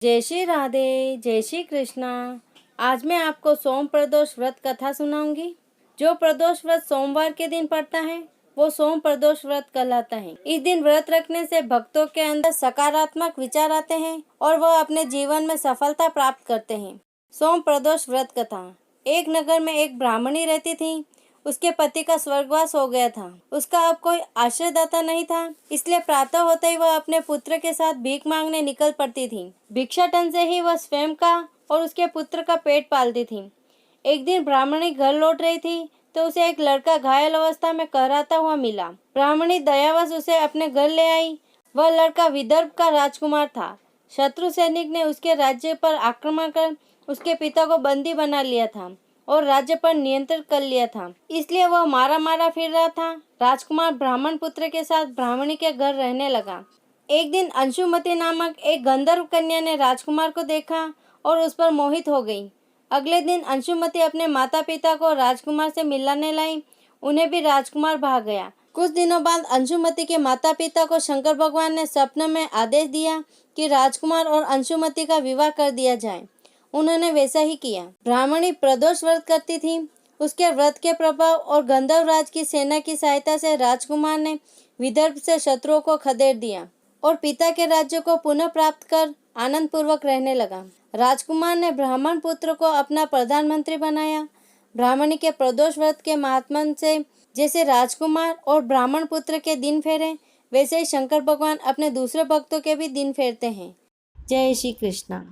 जय श्री राधे, जय श्री कृष्णा। आज मैं आपको सोम प्रदोष व्रत कथा सुनाऊंगी। जो प्रदोष व्रत सोमवार के दिन पड़ता है वो सोम प्रदोष व्रत कहलाता है। इस दिन व्रत रखने से भक्तों के अंदर सकारात्मक विचार आते हैं और वह अपने जीवन में सफलता प्राप्त करते हैं। सोम प्रदोष व्रत कथा। एक नगर में एक ब्राह्मणी रहती थी। उसके पति का स्वर्गवास हो गया था। उसका अब कोई आश्रयदाता नहीं था, इसलिए प्रातः होते ही वह अपने पुत्र के साथ भीख मांगने निकल पड़ती थी। भिक्षाटन से ही वह स्वयं का और उसके पुत्र का पेट पालती थी। एक दिन ब्राह्मणी घर लौट रही थी तो उसे एक लड़का घायल अवस्था में कहराता हुआ मिला। ब्राह्मणी दयावश उसे अपने घर ले आई। वह लड़का विदर्भ का राजकुमार था। शत्रु सैनिक ने उसके राज्य पर आक्रमण कर उसके पिता को बंदी बना लिया था और राज्य पर नियंत्रण कर लिया था, इसलिए वह मारा मारा फिर रहा था। राजकुमार ब्राह्मण पुत्र के साथ ब्राह्मणी के घर रहने लगा। एक दिन अंशुमति नामक एक गंधर्व कन्या ने राजकुमार को देखा और उस पर मोहित हो गई। अगले दिन अंशुमति अपने माता पिता को राजकुमार से मिलाने लाई। उन्हें भी राजकुमार भाग गया। कुछ दिनों बाद अंशुमति के माता पिता को शंकर भगवान ने स्वप्न में आदेश दिया कि राजकुमार और अंशुमति का विवाह कर दिया जाए। उन्होंने वैसा ही किया। ब्राह्मणी प्रदोष व्रत करती थी। उसके व्रत के प्रभाव और गंधर्व राज की सेना की सहायता से राजकुमार ने विदर्भ से शत्रुओं को खदेड़ दिया और पिता के राज्य को पुनः प्राप्त कर आनंद पूर्वक रहने लगा। राजकुमार ने ब्राह्मण पुत्र को अपना प्रधानमंत्री बनाया। ब्राह्मणी के प्रदोष व्रत के महात्म्य से जैसे राजकुमार और ब्राह्मण पुत्र के दिन फेरे, वैसे ही शंकर भगवान अपने दूसरे भक्तों के भी दिन फेरते हैं। जय श्री कृष्णा।